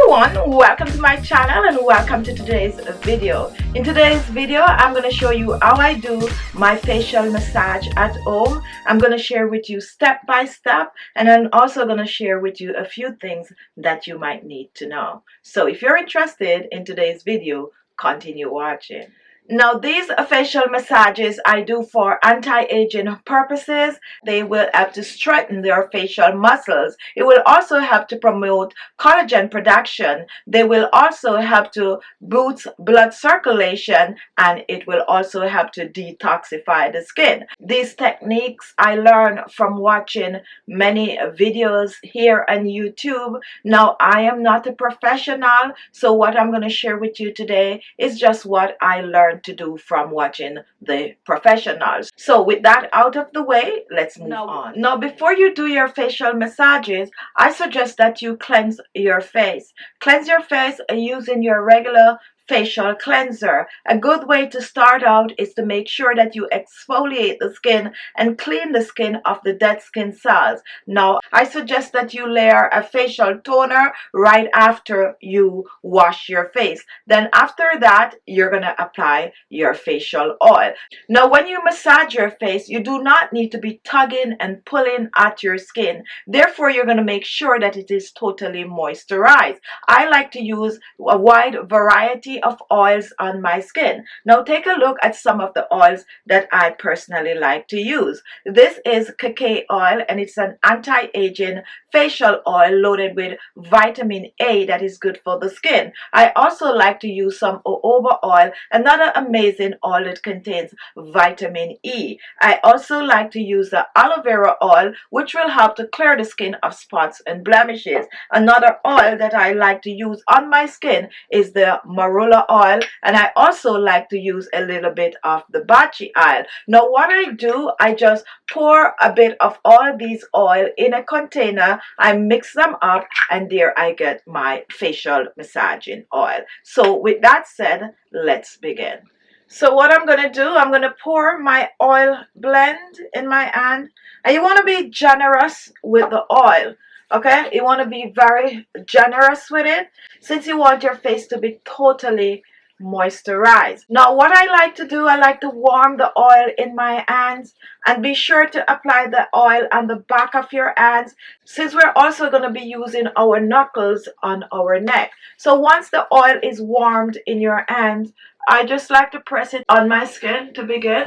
everyone, welcome to my channel and welcome to today's video. In today's video, I'm going to show you how I do my facial massage at home. I'm going to share with you step by step, and I'm also going to share with you a few things that you might need to know. So if you're interested in today's video, continue watching. Now, these facial massages I do for anti-aging purposes. They will help to strengthen their facial muscles. It will also help to promote collagen production. They will also help to boost blood circulation, and it will also help to detoxify the skin. These techniques I learned from watching many videos here on YouTube. Now, I am not a professional, so what I'm going to share with you today is just what I learned to do from watching the professionals. So with that out of the way, let's move on. Now, before you do your facial massages, I suggest that you cleanse your face. Cleanse your face using your regular facial cleanser. A good way to start out is to make sure that you exfoliate the skin and clean the skin of the dead skin cells. Now, I suggest that you layer a facial toner right after you wash your face. Then after that, you're going to apply your facial oil. Now, when you massage your face, you do not need to be tugging and pulling at your skin. Therefore, you're going to make sure that it is totally moisturized. I like to use a wide variety of oils on my skin. Now take a look at some of the oils that I personally like to use. This is Khichi oil, and it's an anti-aging facial oil loaded with vitamin A that is good for the skin. I also like to use some jojoba oil, another amazing oil that contains vitamin E. I also like to use the aloe vera oil, which will help to clear the skin of spots and blemishes. Another oil that I like to use on my skin is the marula oil, and I also like to use a little bit of the bachi oil. Now what I do, I just pour a bit of all these oil in a container, I mix them up, and there I get my facial massaging oil. So with that said, let's begin. So what I'm going to do, I'm going to pour my oil blend in my hand, and you want to be generous with the oil. Okay, you want to be very generous with it since you want your face to be totally moisturized. Now what I like to do, I like to warm the oil in my hands, and be sure to apply the oil on the back of your hands since we're also going to be using our knuckles on our neck. So once the oil is warmed in your hands, I just like to press it on my skin to begin.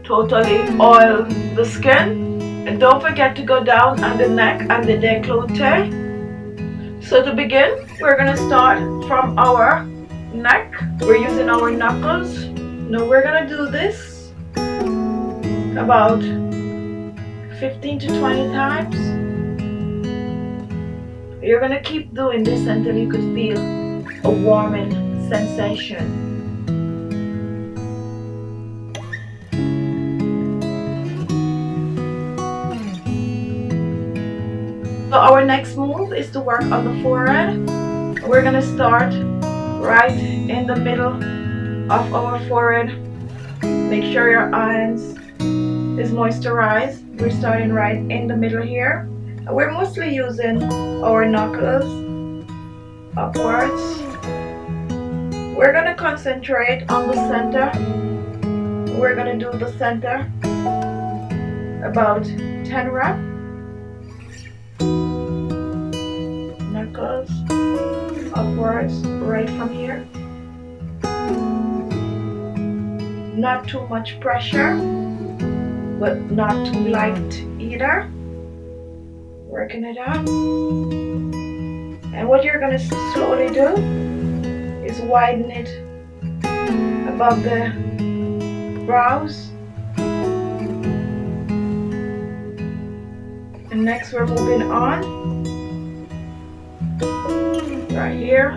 Totally oil the skin, and don't forget to go down on the neck and the décolleté. So to begin, we're going to start from our neck. We're using our knuckles. Now we're going to do this about 15 to 20 times. You're going to keep doing this until you could feel a warming sensation. So our next move is to work on the forehead. We're going to start right in the middle of our forehead. Make sure your eyes is moisturized. We're starting right in the middle here. And we're mostly using our knuckles upwards. We're going to concentrate on the center. We're going to do the center about 10 reps. Knuckles upwards right from here. Not too much pressure, but not too light either. Working it out. And what you're going to slowly do is widen it above the brows. And next we're moving on. Right here.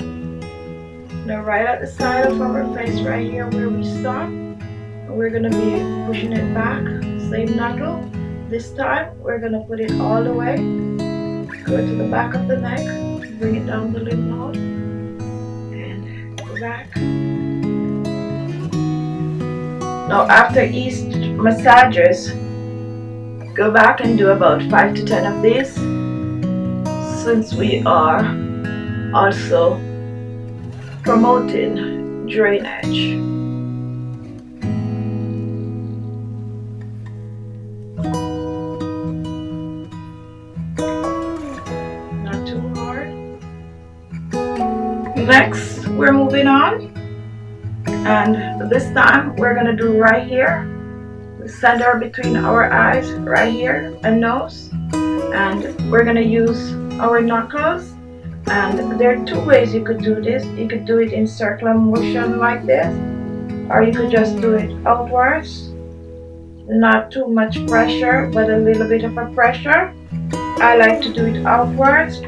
Now right at the side of our face, right here where we start. And we're going to be pushing it back. Same knuckle. This time we're going to put it all the way. Go to the back of the neck. Bring it down the lymph node. And back. Now after each massages, Go back and do about 5 to 10 of these, since we are also promoting drainage. Not too hard. Next, we're moving on, and this time we're gonna do right here, the center between our eyes, right here, and nose, and we're gonna use our knuckles. And there are two ways you could do this. You could do it in circular motion like this, or you could just do it outwards. Not too much pressure, but a little bit of a pressure. I like to do it outwards.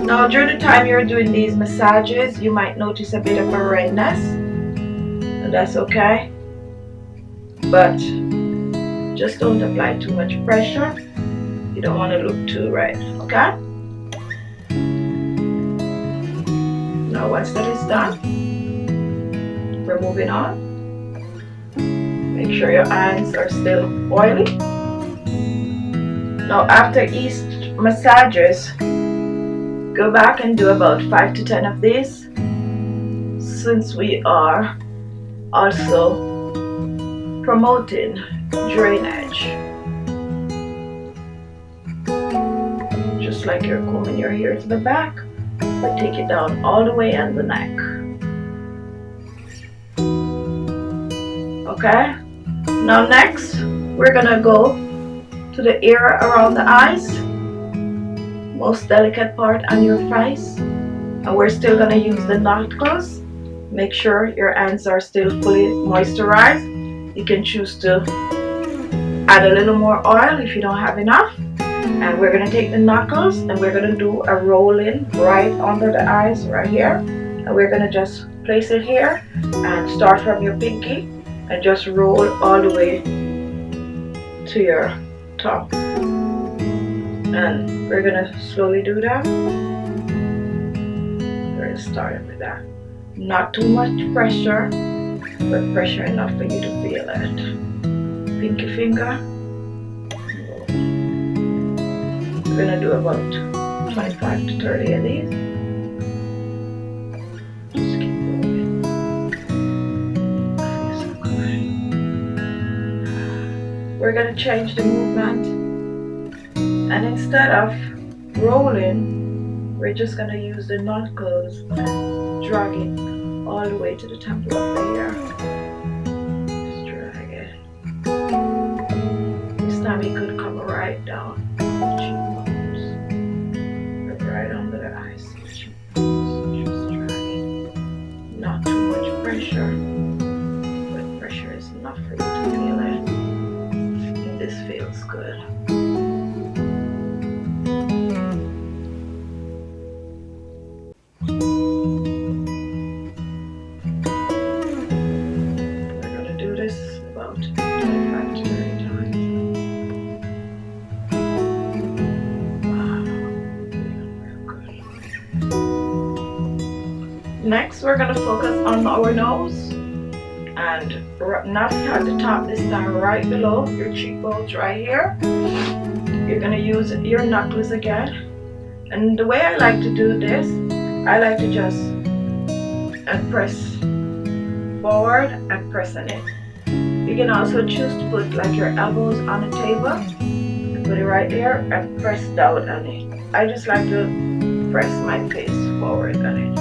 Now, during the time you're doing these massages, you might notice a bit of a redness, and that's okay. But just don't apply too much pressure. You don't want to look too red, okay? Now, once that is done, we're moving on. Make sure your hands are still oily. Now, after each massages, go back and do about 5 to 10 of these, since we are also promoting drainage. Just like you're combing your hair to the back, but take it down all the way on the neck. Okay? Now next, we're gonna go to the area around the eyes, most delicate part on your face, and we're still gonna use the knuckles. Make sure your hands are still fully moisturized. You can choose to add a little more oil if you don't have enough. And we're gonna take the knuckles and we're gonna do a roll in right under the eyes right here, and we're gonna just place it here and start from your pinky and just roll all the way to your tongue. And we're gonna slowly do that. We're gonna start with that. Not too much pressure, but pressure enough for you to feel it. Pinky finger. We're gonna do about 25 to 30 of these. Just keep rolling. Feels so good. We're gonna change the movement. And instead of rolling, we're just gonna use the knuckles and drag it all the way to the temple of the hair. Just drag it. This time it could come right down the cheekbones, right under the eyes. Just drag it. Not too much pressure, but pressure is enough for you to feel it. And this feels good. Next, we're going to focus on our nose, and not at the top this time, right below your cheekbones right here. You're going to use your knuckles again. And the way I like to do this, I like to just press forward and press on it. You can also choose to put like your elbows on the table and put it right there and press down on it. I just like to press my face forward on it.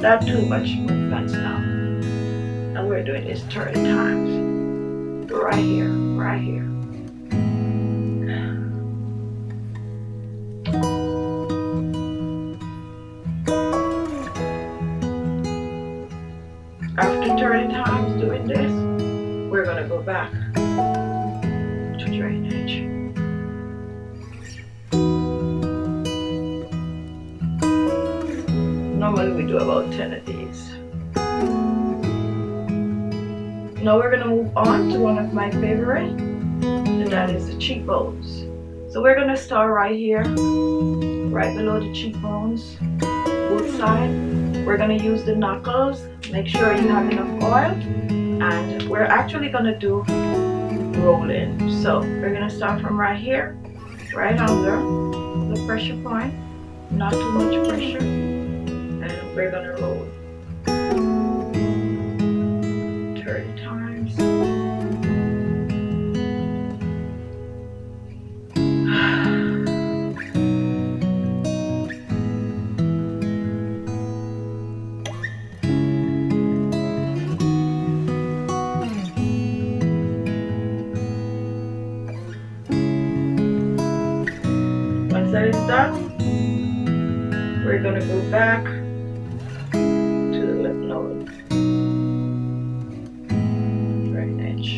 Not too much movements now. And we're doing this 30 times. Right here, right here. After 30 times doing this, we're gonna go back to drainage. Normally we do about 10 of these. Now we're gonna move on to one of my favorite, the that is the cheekbones. So we're going to start right here, right below the cheekbones, both sides. We're going to use the knuckles. Make sure you have enough oil. And we're actually going to do rolling. So we're going to start from right here, right under the pressure point, not too much pressure, and we're going to roll 30 times. Once that is done, we're going to go back to the lip node, right edge.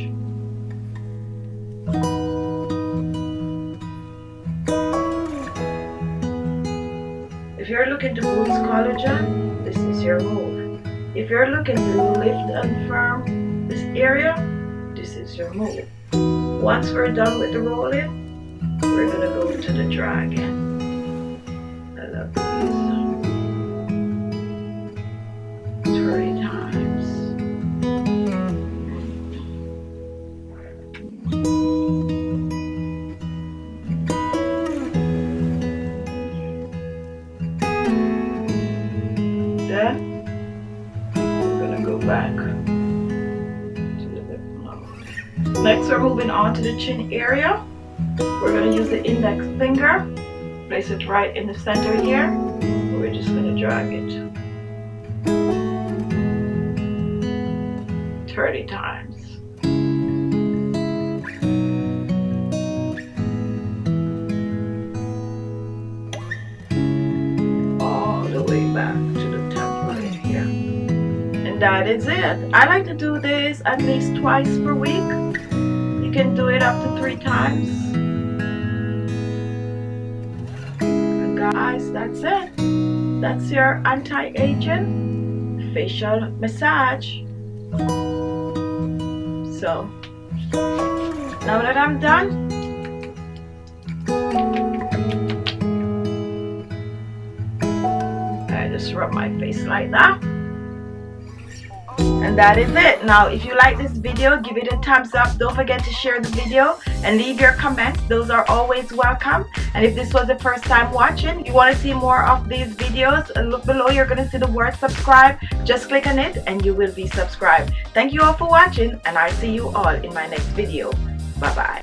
If you're looking to boost collagen, this is your move. If you're looking to lift and firm this area, this is your move. Once we're done with the rolling, we're going to go to the dragon. I love these. 30 times. Then we're going to go back to the lip node. Next, we're moving on to the chin area. We're going to use the index finger, place it right in the center here. We're just going to drag it 30 times. All the way back to the temple here. And that is it. I like to do this at least twice per week. You can do it up to 3 times. Guys, that's it. That's your anti-aging facial massage. So now that I'm done, I just rub my face like that. And that is it. Now if you like this video, give it a thumbs up. Don't forget to share the video and leave your comments. Those are always welcome. And if this was the first time watching, you want to see more of these videos, look below. You're going to see the word subscribe. Just click on it and you will be subscribed. Thank you all for watching, and I'll see you all in my next video. Bye bye.